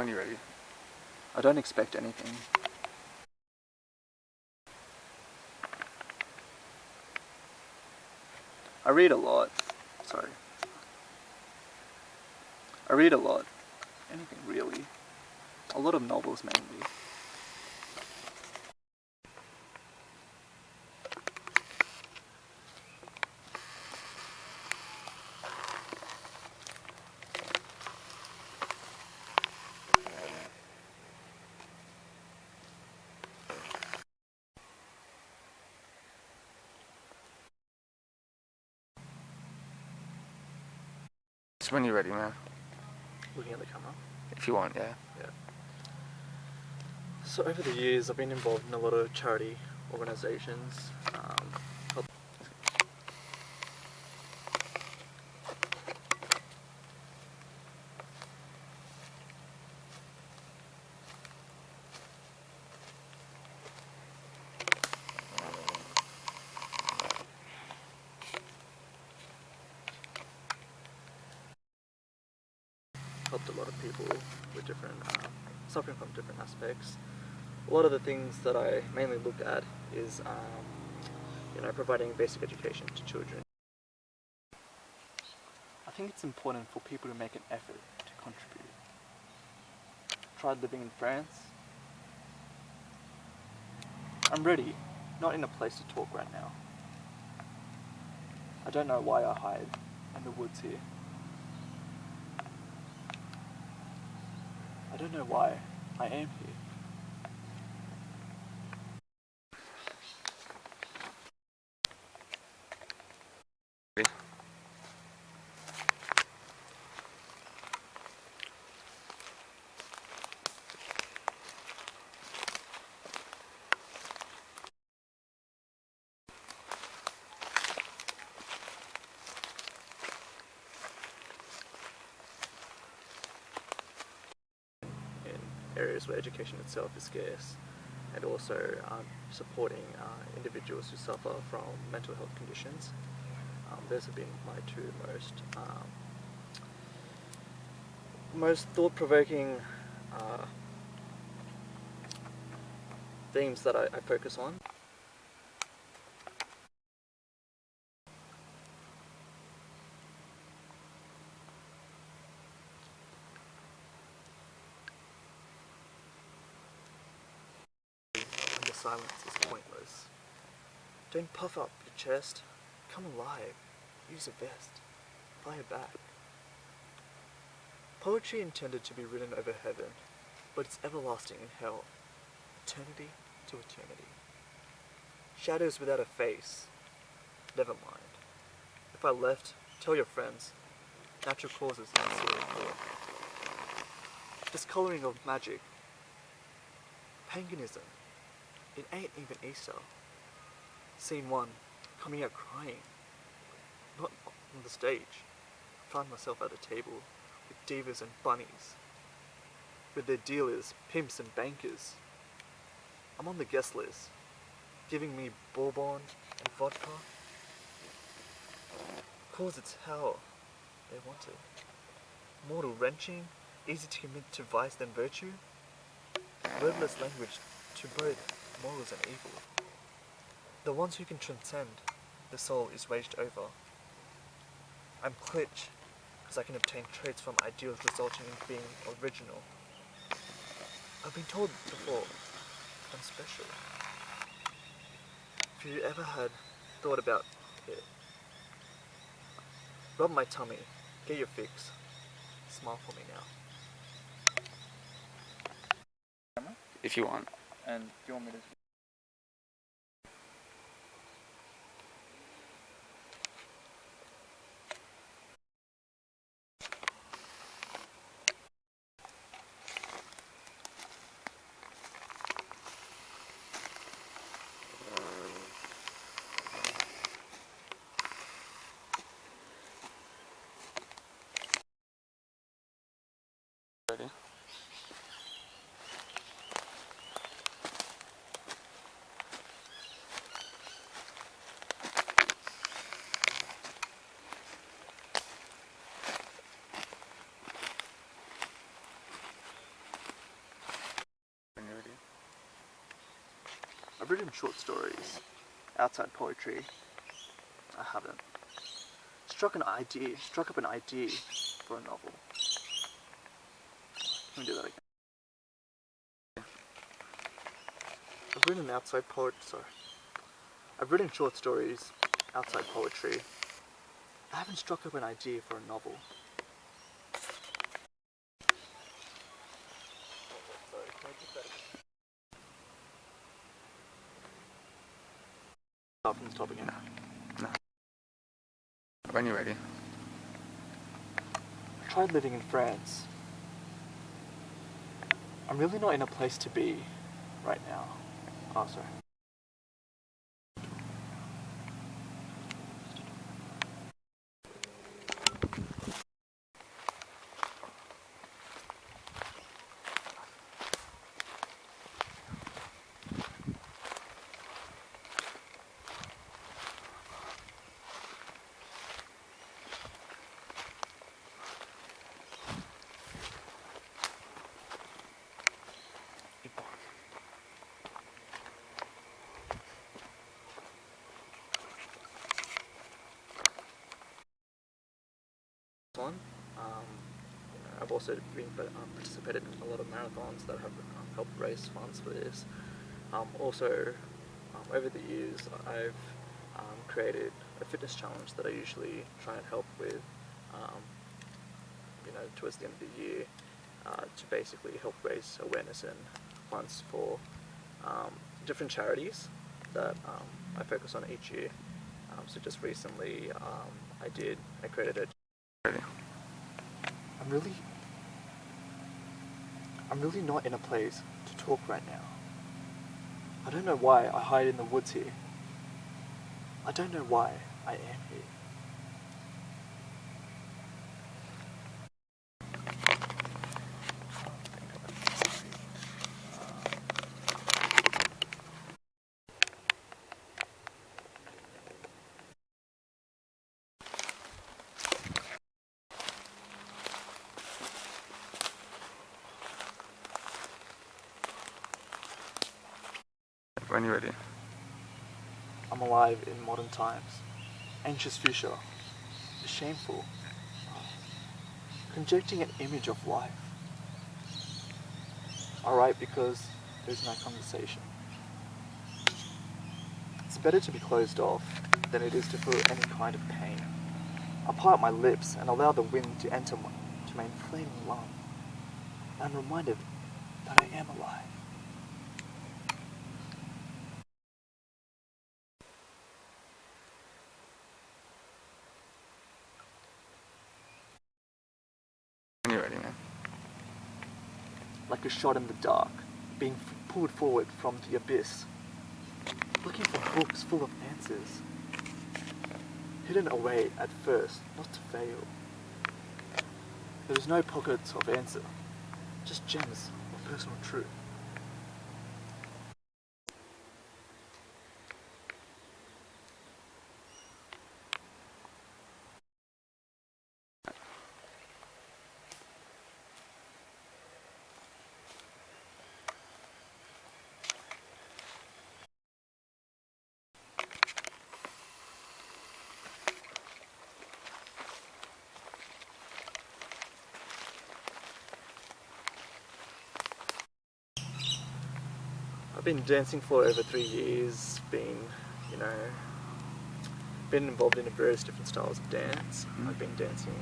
When you're ready. I don't expect anything. I read a lot. Sorry. I read a lot. Anything really. A lot of novels mainly. Just when you're ready, man. Looking at the camera? If you want, yeah. Yeah. So over the years, I've been involved in a lot of charity organisations. Helped a lot of people with different, suffering from different aspects. A lot of the things that I mainly look at is, providing basic education to children. I think it's important for people to make an effort to contribute. Tried living in France. I'm ready, not in a place to talk right now. I don't know why I hide in the woods here. I don't know why I am here. Areas where education itself is scarce, and also supporting individuals who suffer from mental health conditions. Those have been my two most thought-provoking themes that I focus on. The silence is pointless. Don't puff up your chest. Come alive. Use a vest. Fire back. Poetry intended to be written over heaven, but it's everlasting in hell. Eternity to eternity. Shadows without a face. Never mind. If I left, tell your friends. Natural causes not serial killer. Discoloring of magic. Paganism. It ain't even Easter. Scene 1. Coming out crying. Not on the stage. I found myself at a table with divas and bunnies. With their dealers, pimps and bankers. I'm on the guest list. Giving me bourbon and vodka. Cause it's how they want it. Mortal wrenching. Easy to commit to vice than virtue. Wordless language to both morals and evil. The ones who can transcend the soul is waged over. I'm Klitsch, because I can obtain traits from ideals resulting in being original. I've been told before, I'm special. If you ever had thought about it, rub my tummy, get your fix, smile for me now. If you want. And do you want me to... Ready? written short stories outside poetry. I haven't. Struck up an idea for a novel. Let me do that again. I've written short stories outside poetry. I haven't struck up an idea for a novel. Sorry, can I get that? Start from the top again. No. When you're ready. I tried living in France. I'm really not in a place to be right now. Oh, sorry. I've also participated in a lot of marathons that have helped raise funds for this. Over the years, I've created a fitness challenge that I usually try and help with, towards the end of the year, to basically help raise awareness and funds for different charities that I focus on each year. So just recently, I created a. I'm really not in a place to talk right now. I don't know why I hide in the woods here. I don't know why I am here. When you're ready. I'm alive in modern times. Anxious future. Shameful. Conjecturing an image of life. I write because there's no conversation. It's better to be closed off than it is to feel any kind of pain. I part my lips and allow the wind to enter to my inflating lung. I'm reminded that I am alive. When you're ready, man. Like a shot in the dark, being pulled forward from the abyss, looking for books full of answers, hidden away at first, not to fail. There is no pockets of answer, just gems of personal truth. I've been dancing for over 3 years, been involved in various different styles of dance. I've been dancing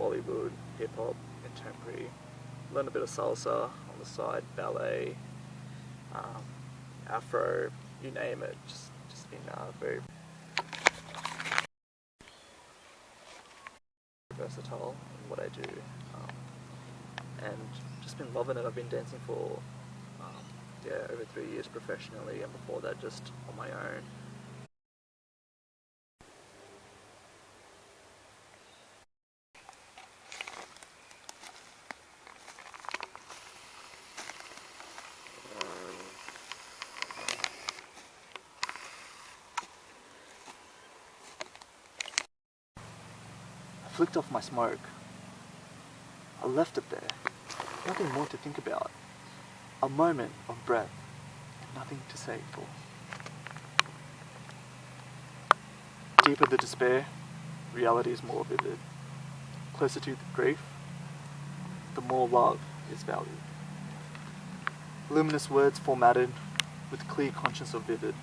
Bollywood, hip-hop, contemporary, learned a bit of salsa on the side, ballet, Afro, you name it, just been very versatile in what I do, and just been loving it. I've been dancing for over 3 years professionally, and before that just on my own. I flicked off my smoke. I I left it there. Nothing more to think about. A moment of breath, and nothing to say for. Deeper the despair, reality is more vivid. Closer to the grief, the more love is valued. Luminous words formatted with clear conscience of vivid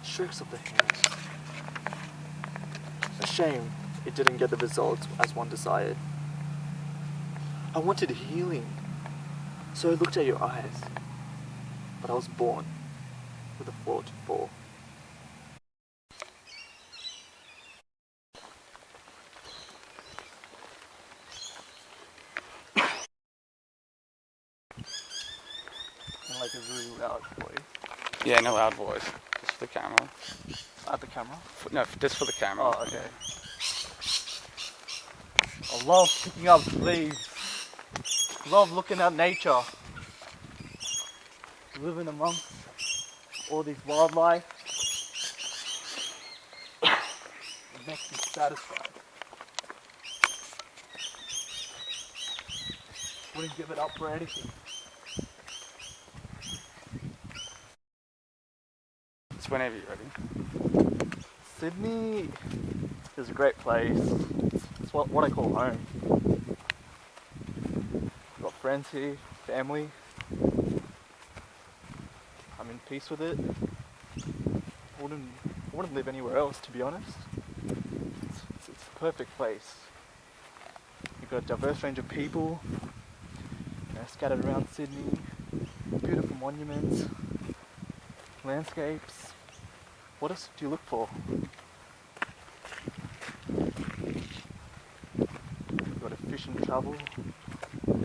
strokes of the hand. A shame it didn't get the results as one desired. I wanted healing, so I looked at your eyes, but I was born with a flaw to fall. And like a really loud voice. Yeah, no loud voice. Just for the camera. At the camera? No, just for the camera. Oh, okay. I love picking up leaves. Love looking at nature. Living amongst all these wildlife. It makes me satisfied. Wouldn't give it up for anything. It's whenever you're ready. Sydney is a great place. It's what I call home. I've got friends here, family. I'm in peace with it. I wouldn't live anywhere else, to be honest. It's the perfect place. You've got a diverse range of people, scattered around Sydney. Beautiful monuments, landscapes. What else do you look for? You've got a fishing travel.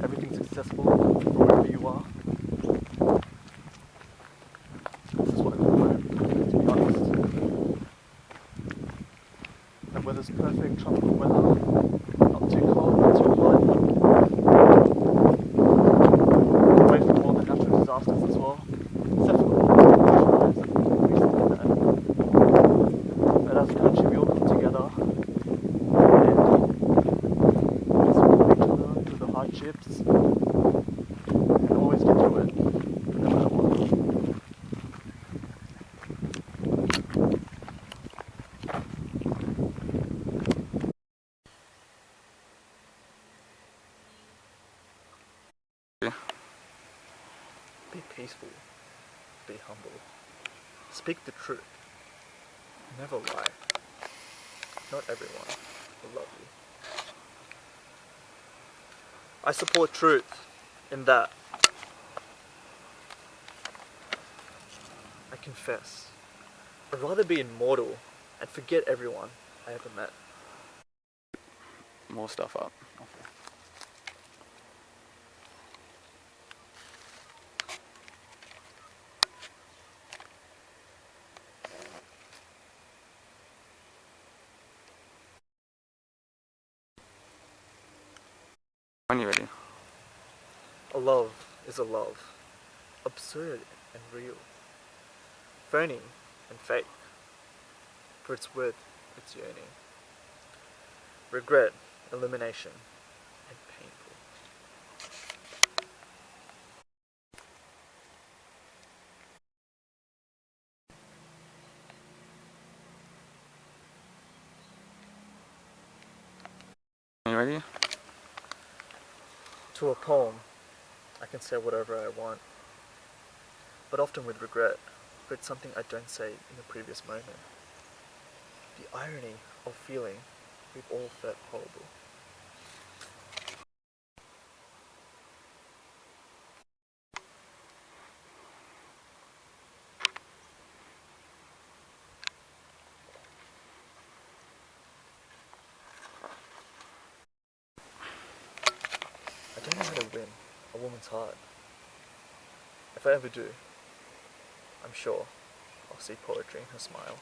Everything's accessible from wherever you are. This is what I call home, to be honest. The weather's perfect, tropical weather. Not too cold, not too hot. Away from all the natural disasters as well. Except for but as a country we all come together and support each other through the hardships and always get through it, no matter what. Be peaceful, be humble, speak the truth, never lie. Not everyone will love you. I support truth in that I confess I'd rather be immortal and forget everyone I ever met. More stuff up. When you're ready. A love is a love, absurd and real, phony and fake, for its worth, its yearning, regret, elimination, and painful. Are you ready? To a poem, I can say whatever I want, but often with regret, for it's something I don't say in the previous moment. The irony of feeling we've all felt horrible. I don't know how to win a woman's heart. If I ever do, I'm sure I'll see poetry in her smile.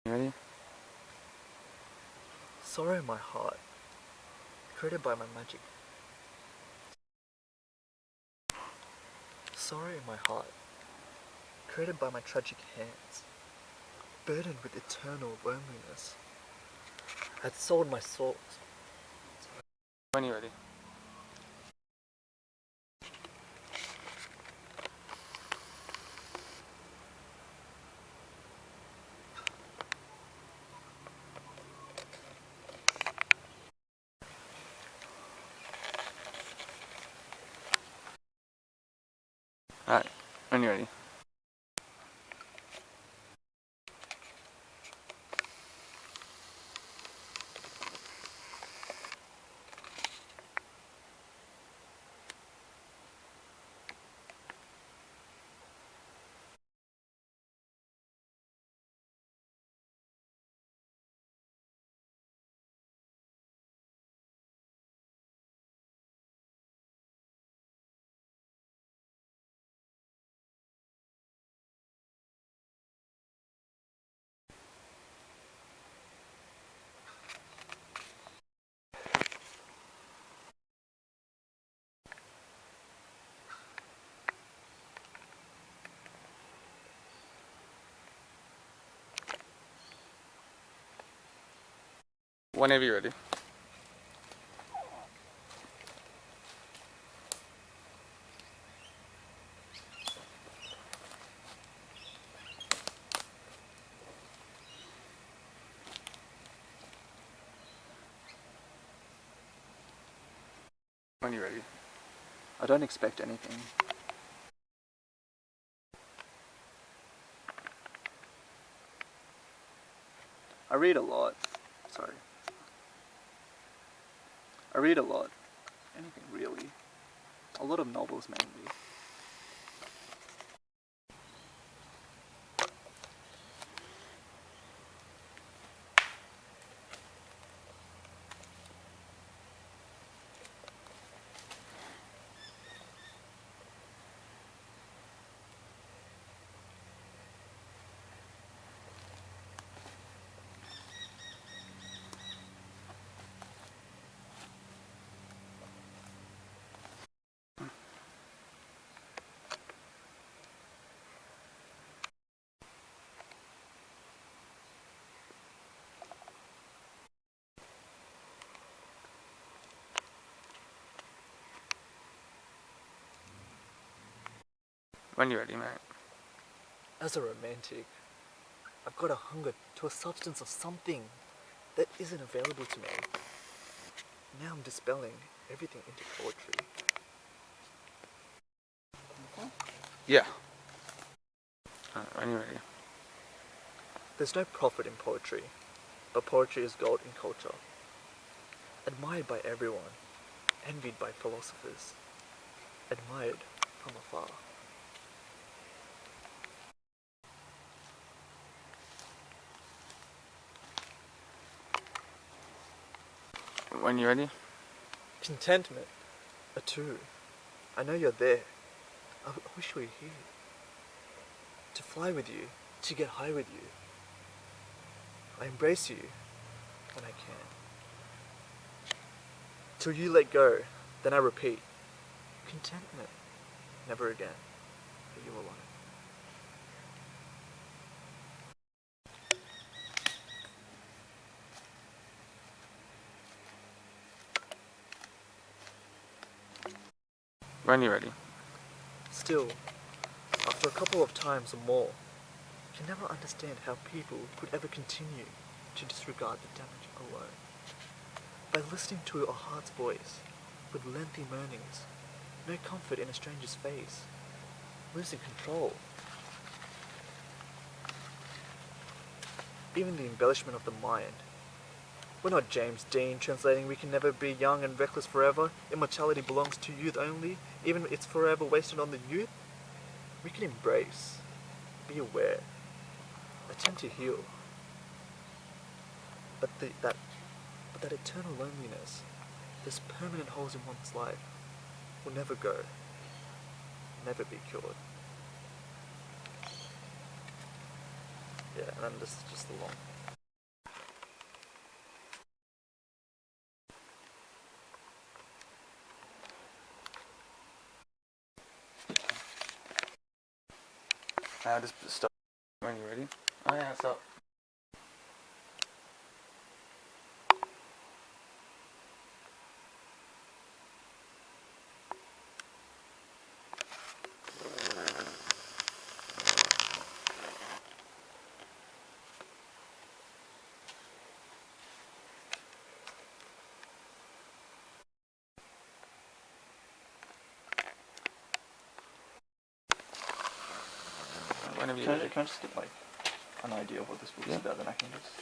You ready? Sorrow in my heart, created by my magic. Sorrow in my heart, created by my tragic hands, burdened with eternal loneliness. I had sold my soul. When you're ready. Alright, when you're ready. Whenever you're ready. When you're ready. I don't expect anything. I read a lot. Sorry. I read a lot. Anything really. A lot of novels mainly. When you're ready, mate. As a romantic, I've got a hunger to a substance of something that isn't available to me. Now I'm dispelling everything into poetry. Yeah. Alright, when you're ready. There's no profit in poetry, but poetry is gold in culture. Admired by everyone, envied by philosophers, admired from afar. When you're ready. Contentment, a two. I know you're there. I wish we were here. To fly with you, to get high with you. I embrace you when I can. Till you let go, then I repeat. Contentment, never again. Are you alone? When you're ready. Still, after a couple of times or more, I can never understand how people could ever continue to disregard the damage alone. By listening to a heart's voice with lengthy moanings, no comfort in a stranger's face, losing control. Even the embellishment of the mind. We're not James Dean translating we can never be young and reckless forever. Immortality belongs to youth only, even if it's forever wasted on the youth. We can embrace, be aware, attempt to heal. But that eternal loneliness, this permanent holes in one's life, will never go, never be cured. Yeah, and then this is just the long. I'll just stop when you're ready. Oh yeah, stop. Whenever you're ready. Can I just get like an idea of what this book's about, then I can just...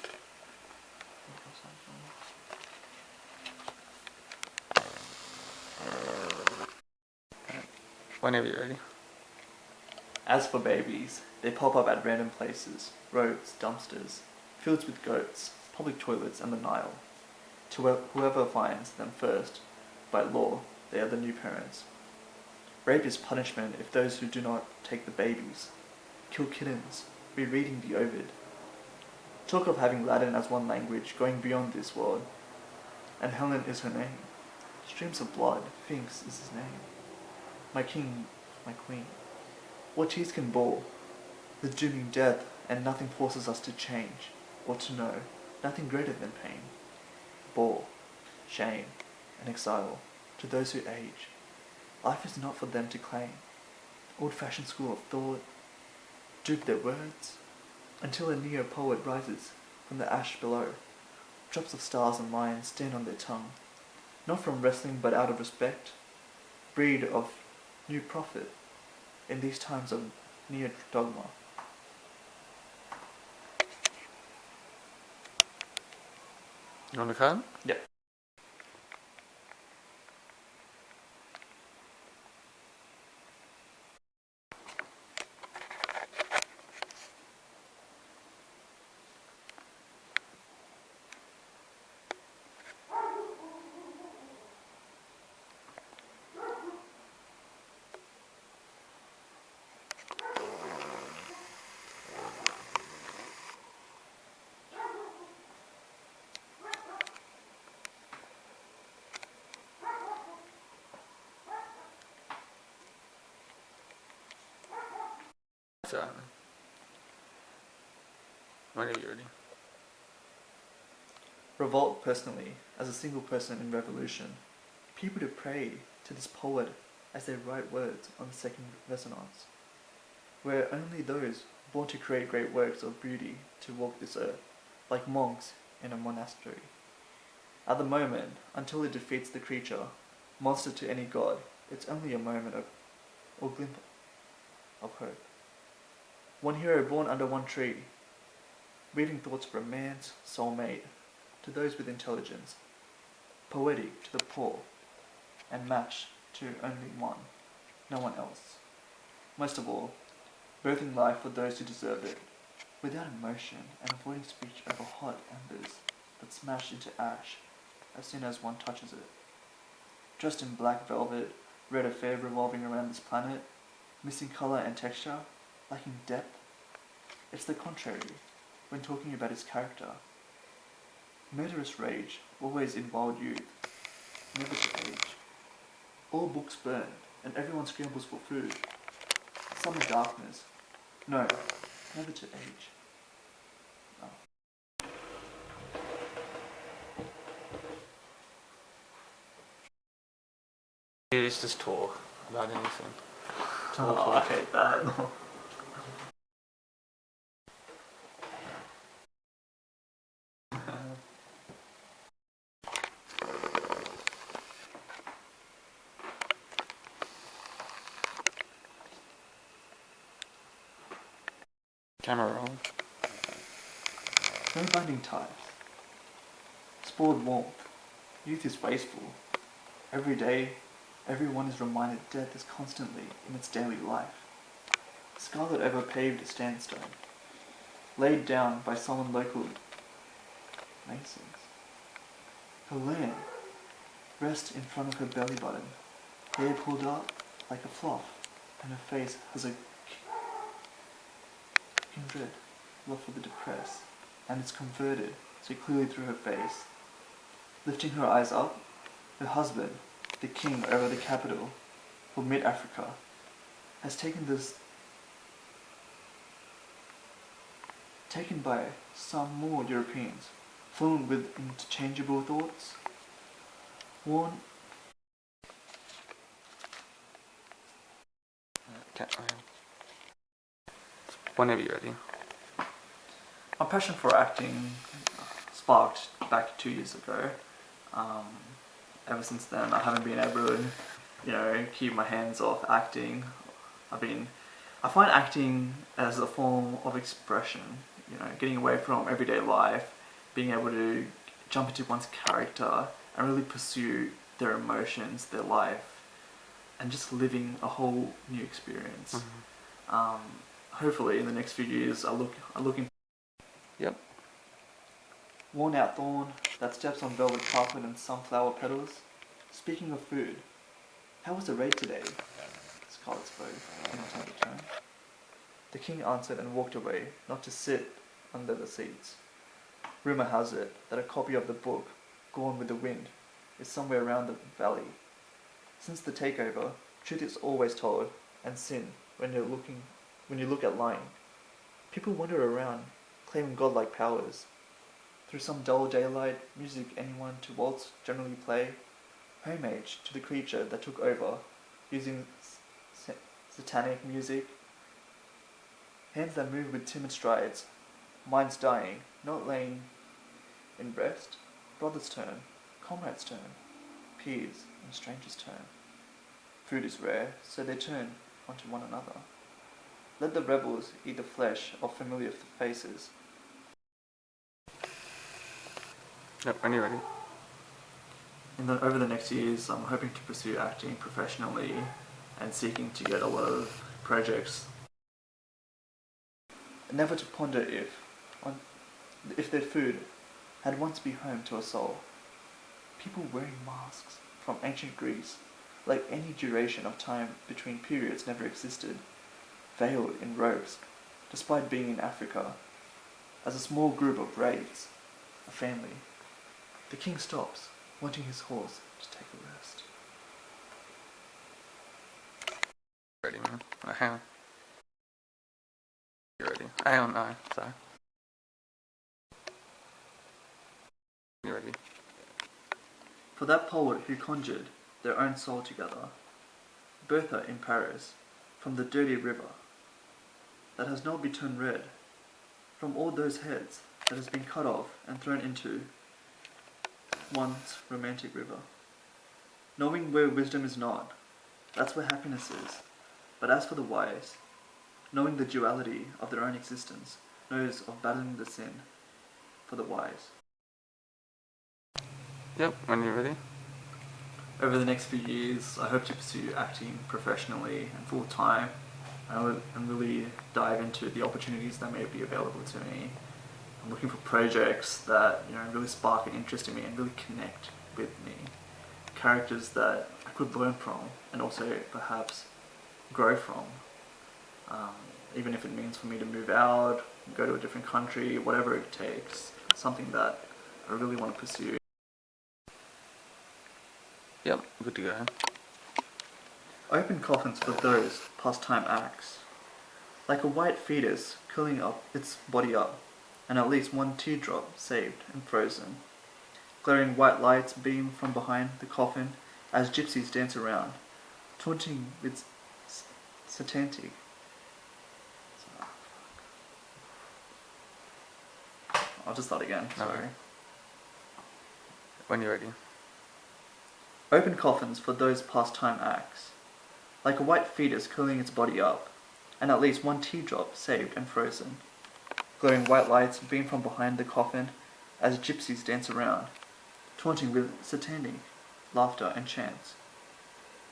Whenever you're ready. As for babies, they pop up at random places, roads, dumpsters, fields with goats, public toilets and the Nile. To whoever finds them first, by law, they are the new parents. Rape is punishment if those who do not take the babies. Kill kittens, rereading the Ovid. Talk of having Latin as one language, going beyond this world. And Helen is her name. Streams of blood, Sphinx is his name. My king, my queen. What tears can bore? The dooming death, and nothing forces us to change, or to know, nothing greater than pain. Bore, shame, and exile, to those who age. Life is not for them to claim. Old-fashioned school of thought, dupe their words, until a neo-poet rises from the ash below. Drops of stars and lions stand on their tongue, not from wrestling but out of respect, breed of new prophet in these times of neo-dogma. You want to cut? Yep. So, whenever you're ready. Revolt personally, as a single person in revolution, people to pray to this poet as they write words on the second resonance, where only those born to create great works of beauty to walk this earth, like monks in a monastery. At the moment, until it defeats the creature, monster to any god, it's only a moment of, or glimmer of hope. One hero born under one tree, reading thoughts of romance, soulmate, to those with intelligence, poetic to the poor, and match to only one, no one else. Most of all, birthing life for those who deserve it, without emotion and avoiding speech over hot embers that smash into ash as soon as one touches it. Dressed in black velvet, red affair revolving around this planet, missing colour and texture, lacking depth. It's the contrary when talking about his character. Murderous rage, always in wild youth, never to age. All books burn, and everyone scrambles for food. Summer darkness, no, never to age. Oh. Let's just talk about anything. I hate that. Camera roll. No binding ties. Spoiled warmth. Youth is wasteful. Every day, everyone is reminded death is constantly in its daily life. Scarlet over paved sandstone. Laid down by someone local masons. Her lamb rests in front of her belly button. Hair pulled up like a fluff, and her face has a kindred love for the depressed, and it's converted so clearly through her face. Lifting her eyes up, her husband, the king over the capital for mid-Africa, has taken this taken by some more Europeans, fluent with interchangeable thoughts, worn. Okay. Whenever you're ready. My passion for acting sparked back 2 years ago. Ever since then, I haven't been able to, keep my hands off acting. I find acting as a form of expression. Getting away from everyday life, being able to jump into one's character and really pursue their emotions, their life, and just living a whole new experience. Hopefully, in the next few years, I'm looking. Yep. Worn out thorn that steps on velvet carpet and sunflower petals. Speaking of food, how was the raid today? Scarlet spoke in a tender tone. The king answered and walked away, not to sit under the seats. Rumour has it that a copy of the book, Gone with the Wind, is somewhere around the valley. Since the takeover, truth is always told, and sin when you look at lying. People wander around, claiming godlike powers. Through some dull daylight, music anyone to waltz generally play, homage to the creature that took over, using satanic music. Hands that move with timid strides, minds dying, not laying in rest. Brother's turn, comrade's turn, peers and strangers' turn. Food is rare, so they turn onto one another. Let the rebels eat the flesh of familiar faces. Yep, when you're ready. Over the next years, I'm hoping to pursue acting professionally and seeking to get a lot of projects. Never to ponder if their food had once been home to a soul. People wearing masks from ancient Greece, like any duration of time between periods never existed, veiled in robes, despite being in Africa, as a small group of raids, a family. The king stops, wanting his horse to take a rest. Ready, man. Hang on. You're ready. Hang on, no, sorry. You're ready. For that poet who conjured their own soul together, Bertha in Paris, from the dirty river that has not been turned red, from all those heads that has been cut off and thrown into one's romantic river. Knowing where wisdom is not, that's where happiness is. But as for the wise, knowing the duality of their own existence, knows of battling the sin for the wise. Yep, when you're ready. Over the next few years, I hope to pursue acting professionally and full time, and really dive into the opportunities that may be available to me. I'm looking for projects that really spark an interest in me and really connect with me. Characters that I could learn from and also perhaps grow from. Even if it means for me to move out, go to a different country, whatever it takes. Something that I really want to pursue. Yep, good to go. Open coffins for those pastime acts. Like a white fetus curling up its body up, and at least one teardrop saved and frozen. Glaring white lights beam from behind the coffin as gypsies dance around, taunting with satanic. I'll just start again, sorry. Okay. When you're ready. Open coffins for those pastime acts. Like a white fetus curling its body up, and at least one teardrop saved and frozen. Glowing white lights beam from behind the coffin as gypsies dance around, taunting with satanic laughter and chants.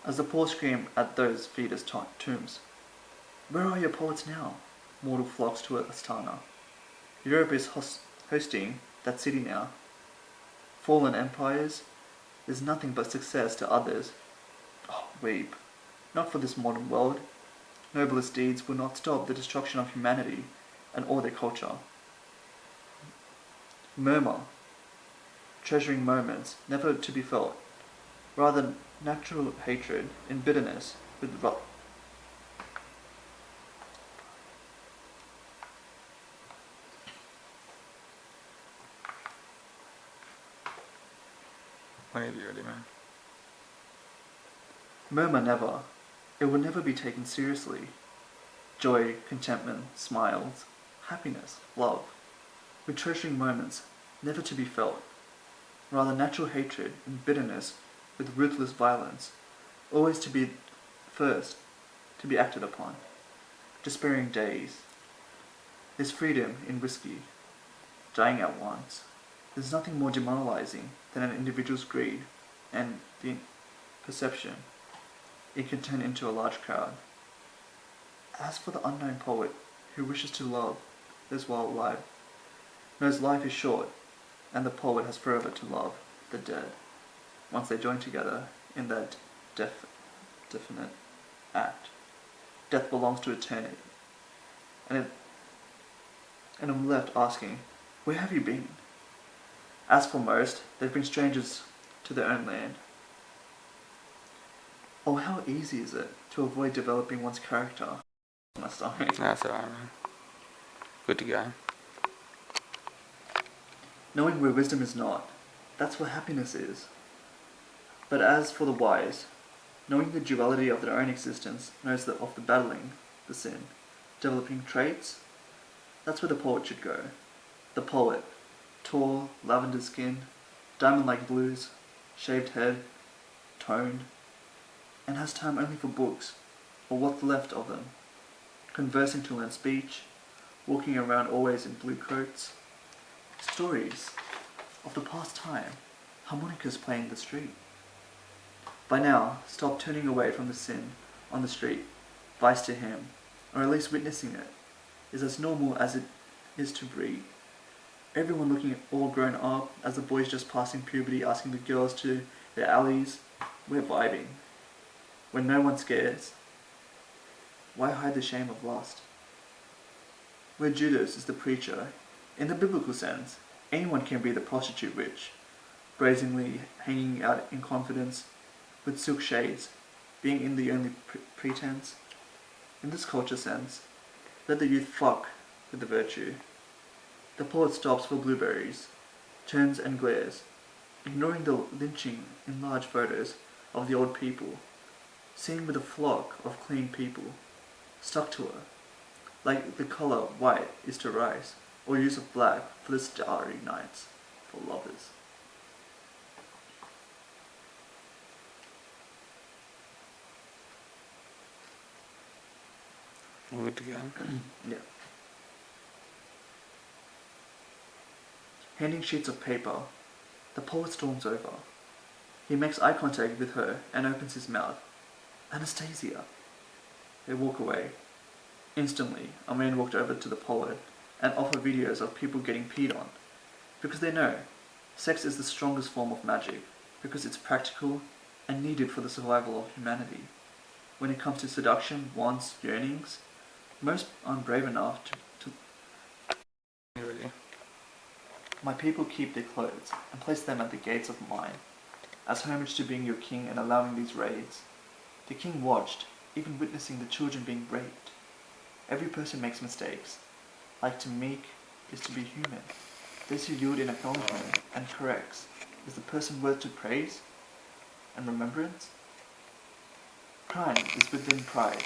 As the poor scream at those fetus tombs, where are your poets now? Mortal flocks to Astana. Europe is hosting that city now. Fallen empires, there's nothing but success to others. Oh, weep. Not for this modern world. Noblest deeds will not stop the destruction of humanity and all their culture. Murmur, treasuring moments never to be felt, rather natural hatred in bitterness with Whenever you're ready, man. Murmur never. It will never be taken seriously. Joy, contentment, smiles, happiness, love. With treasuring moments, never to be felt. Rather natural hatred and bitterness with ruthless violence, always to be first, to be acted upon. Despairing days. There's freedom in whiskey, dying at once. There's nothing more demoralizing than an individual's greed and the perception it can turn into a large crowd. As for the unknown poet who wishes to love this while alive, knows life is short, and the poet has forever to love the dead, once they join together in that definite act. Death belongs to eternity, and I'm left asking, where have you been? As for most, they've been strangers to their own land. Oh, how easy is it to avoid developing one's character? My stomach. That's alright, man. Good to go. Knowing where wisdom is not, that's where happiness is. But as for the wise, knowing the duality of their own existence, knows of the battling, the sin, developing traits, that's where the poet should go. The poet, tall, lavender skin, diamond-like blues, shaved head, toned, and has time only for books, or what's left of them, conversing to learn speech, walking around always in blue coats, stories of the past time, harmonicas playing the street. By now, stop turning away from the sin on the street, vice to him, or at least witnessing it, is as normal as it is to breathe. Everyone looking all grown up, as the boys just passing puberty asking the girls to their alleys, we're vibing. When no one scares, why hide the shame of lust? Where Judas is the preacher, in the biblical sense, anyone can be the prostitute witch, brazenly hanging out in confidence, with silk shades, being in the only pretense. In this culture sense, let the youth fuck with the virtue. The poet stops for blueberries, turns and glares, ignoring the lynching in large photos of the old people, seen with a flock of clean people, stuck to her, like the colour white is to rice, or use of black for the starry nights for lovers. Good to go. Yeah. Handing sheets of paper, the poet storms over. He makes eye contact with her and opens his mouth. Anastasia. They walk away. Instantly, a man walked over to the poet and offered videos of people getting peed on. Because they know, sex is the strongest form of magic, because it's practical and needed for the survival of humanity. When it comes to seduction, wants, yearnings, most aren't brave enough to. Ready? My people keep their clothes and place them at the gates of mine, as homage to being your king and allowing these raids. The king watched, even witnessing the children being raped. Every person makes mistakes. Like to meek is to be human. Those who yield in acknowledgement and corrects, is the person worth to praise and remembrance? Crime is within pride.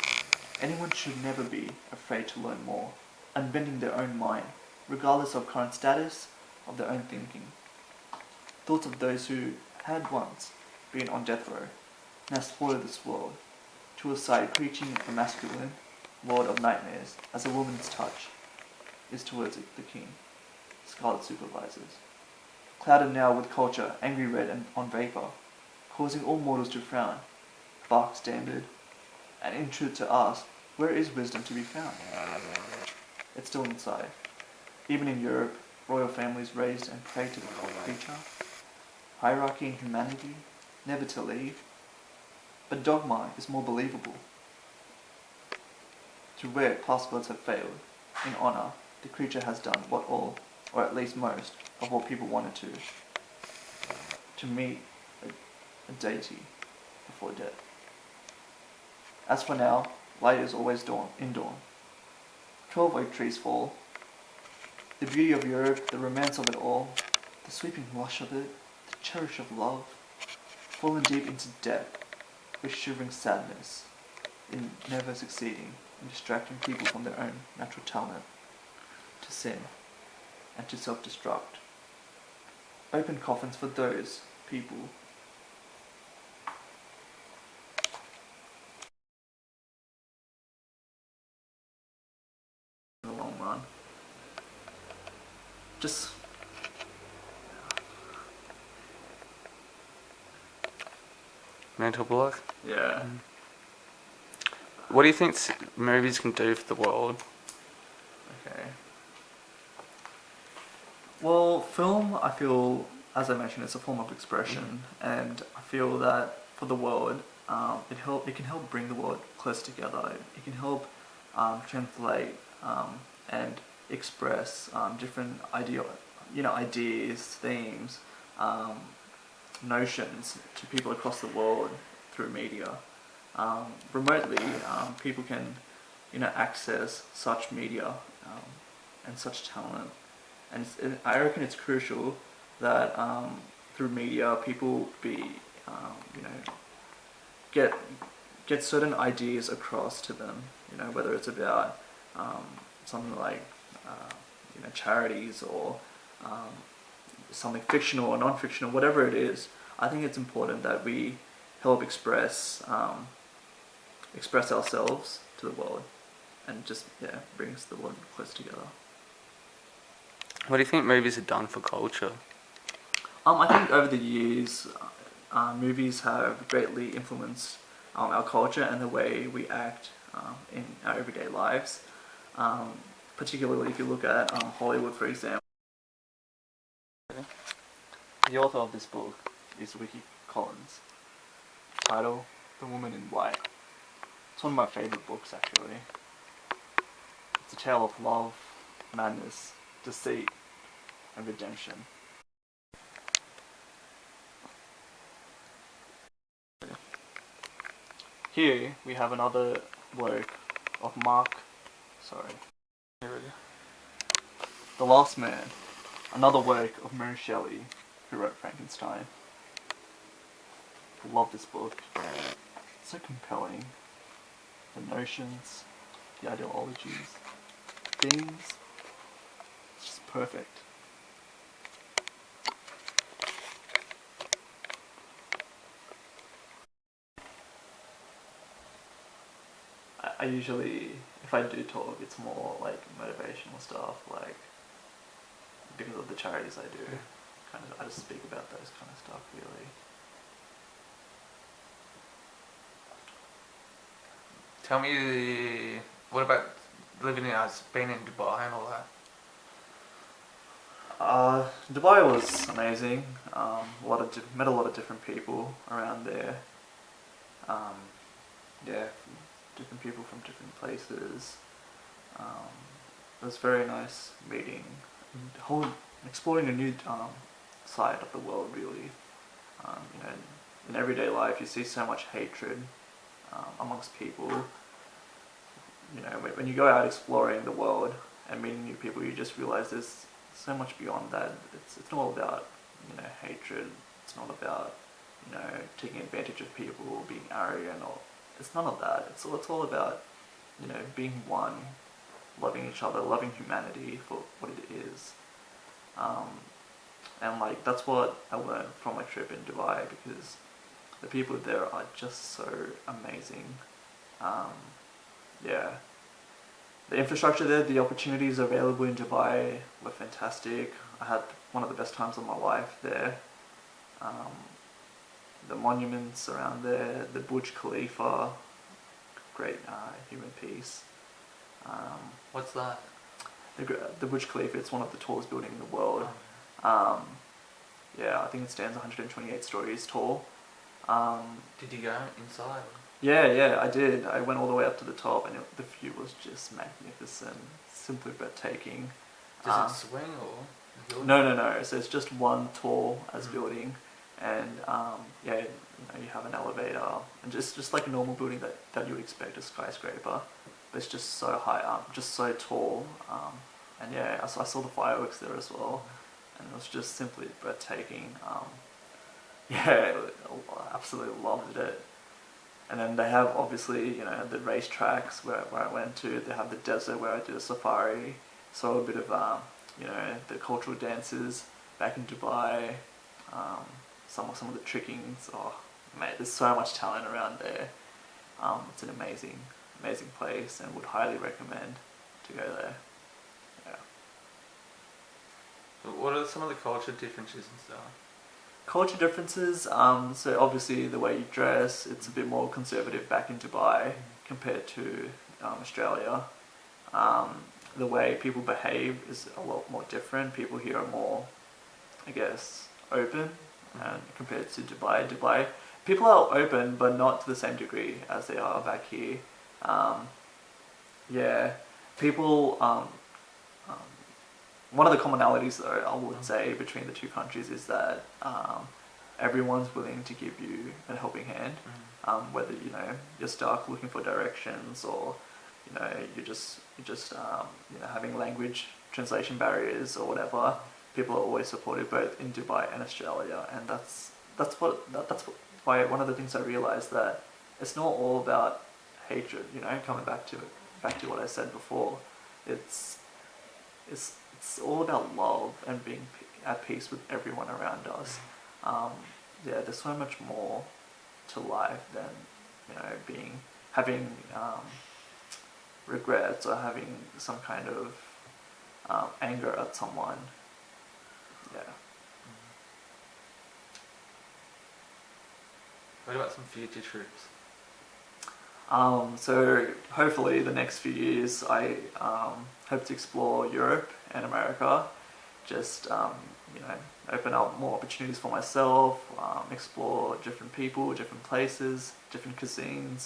Anyone should never be afraid to learn more, unbending their own mind, regardless of current status, of their own thinking. Thoughts of those who had once been on death row, now spoil this world, to a side preaching a masculine lord of nightmares, as a woman's touch is towards the king, scarlet supervisors. Clouded now with culture, angry red and on vapor, causing all mortals to frown, bark standard, and in truth to ask, where is wisdom to be found? It's still inside. Even in Europe, royal families raised and prayed to the creature. Hierarchy in humanity, never to leave. But dogma is more believable. To where past gods have failed, in honor, the creature has done what all, or at least most, of what people wanted to meet a deity before death. As for now, light is always dawn, in dawn. 12 oak trees fall. The beauty of Europe, the romance of it all, the sweeping lush of it, the cherish of love, fallen deep into debt with shivering sadness, in never succeeding in distracting people from their own natural talent to sin and to self-destruct. Open coffins for those people. In the long run. Just Mental block. yeah. What do you think movies can do for the world? Okay. Well, film, I feel, as I mentioned, it's a form of expression, and I feel that for the world, it can help bring the world closer together. It can help translate and express different ideas, themes, notions to people across the world through media. Remotely, people can, access such media and such talent, and I reckon it's crucial that through media, people get certain ideas across to them. Whether it's about something like charities or something fictional or non-fictional, whatever it is. I think it's important that we help express ourselves to the world, and just brings the world close together. What do you think movies have done for culture? I think over the years, movies have greatly influenced our culture and the way we act in our everyday lives. Particularly if you look at Hollywood, for example. The author of this book is Vicky Collins. Title: The Woman in White. It's one of my favourite books, actually. It's a tale of love, madness, deceit, and redemption. Here we have another work of The Last Man, another work of Mary Shelley, who wrote Frankenstein. I love this book. It's so compelling. The notions, the ideologies, themes, it's just perfect. I usually, if I do talk, it's more like motivational stuff, like because of the charities I do. I just speak about those kind of stuff, really. Tell me, what about living in Spain and Dubai and all that? Dubai was amazing. Met a lot of different people around there. Different people from different places. It was very nice meeting, exploring a new side of the world, really. In everyday life, you see so much hatred amongst people. When you go out exploring the world and meeting new people, you just realize there's so much beyond that. It's not all about hatred. It's not about taking advantage of people or being arrogant, or it's none of that. It's all about being one, loving each other, loving humanity for what it is. And that's what I learned from my trip in Dubai, because the people there are just so amazing. The infrastructure there, the opportunities available in Dubai were fantastic. I had one of the best times of my life there. The monuments around there, the Burj Khalifa, great human piece. What's that? The Burj Khalifa, it's one of the tallest buildings in the world. I think it stands 128 stories tall. Did you go inside? Yeah, I did. I went all the way up to the top, and the view was just magnificent, simply breathtaking. Does it swing or? No. So it's just one tall as building, and you have an elevator, and just like a normal building that you would expect, a skyscraper, but it's just so high up, just so tall. I saw the fireworks there as well, and it was just simply breathtaking. yeah, I absolutely loved it. And then they have obviously, the racetracks where I went to. They have the desert where I did a safari. Saw a bit of, the cultural dances back in Dubai. Um, some of the trickings. Oh, mate, there's so much talent around there. It's an amazing place, and would highly recommend to go there. Yeah. What are some of the culture differences and stuff? Culture differences. So obviously the way you dress, it's a bit more conservative back in Dubai compared to Australia. Um, the way people behave is a lot more different. People here are more, I guess, open, and compared to Dubai, people are open, but not to the same degree as they are back here. Um, yeah, people. Um, One of the commonalities, though, I would say between the two countries is that everyone's willing to give you a helping hand, whether you're stuck looking for directions, or you're just having language translation barriers or whatever. People are always supportive, both in Dubai and Australia, and that's why one of the things I realized, that it's not all about hatred. Coming back to what I said before, it's it's all about love and being at peace with everyone around us. There's so much more to life than having regrets, or having some kind of anger at someone. Yeah. What about some future trips? So hopefully the next few years I hope to explore Europe and America, just open up more opportunities for myself, explore different people, different places, different cuisines,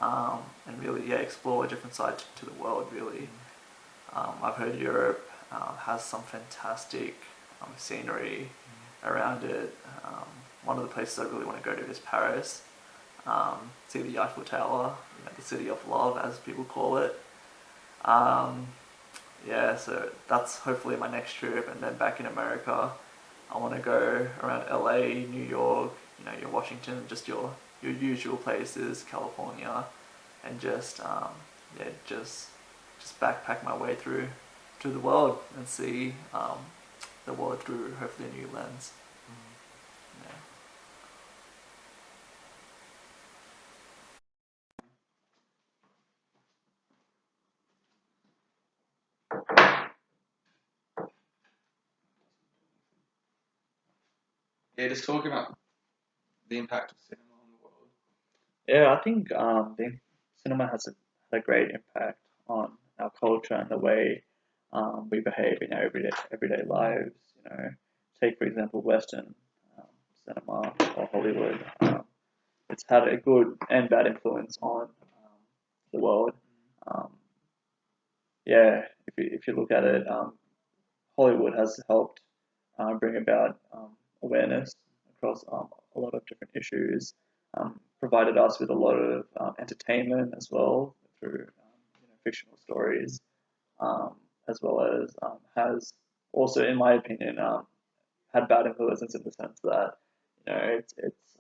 and really explore a different side to the world really. I've heard Europe has some fantastic scenery around it. One of the places I really want to go to is Paris. See the Eiffel Tower, the city of love, as people call it. So that's hopefully my next trip, and then back in America, I want to go around LA, New York, your Washington, just your usual places, California, and just backpack my way through the world and see the world through hopefully a new lens. Yeah. Yeah, just talking about the impact of cinema on the world. Yeah, I think cinema has had a great impact on our culture and the way we behave in our everyday lives. Take for example Western um, cinema or Hollywood. It's had a good and bad influence on the world. Um, if you look at it, Hollywood has helped bring about awareness across a lot of different issues, provided us with a lot of entertainment as well through fictional stories, as well as has also, in my opinion, had bad influences in the sense that it's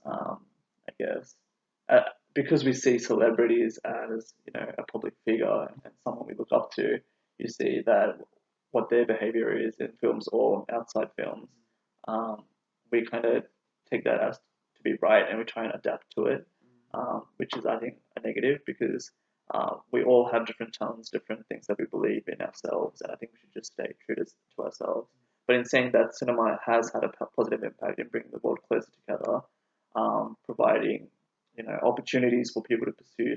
I guess uh, because we see celebrities as a public figure and someone we look up to, you see that what their behavior is in films or outside films, um, we kind of take that as to be right, and we try and adapt to it, which is I think a negative, because we all have different tongues, different things that we believe in ourselves, and I think we should just stay true to ourselves. But in saying that, cinema has had a positive impact in bringing the world closer together, providing opportunities for people to pursue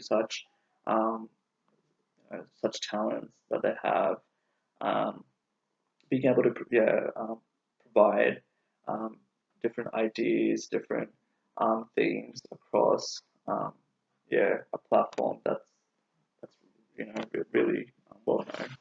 um, such talents that they have, um, being able to provide um, different ideas, different themes across a platform that's really well known.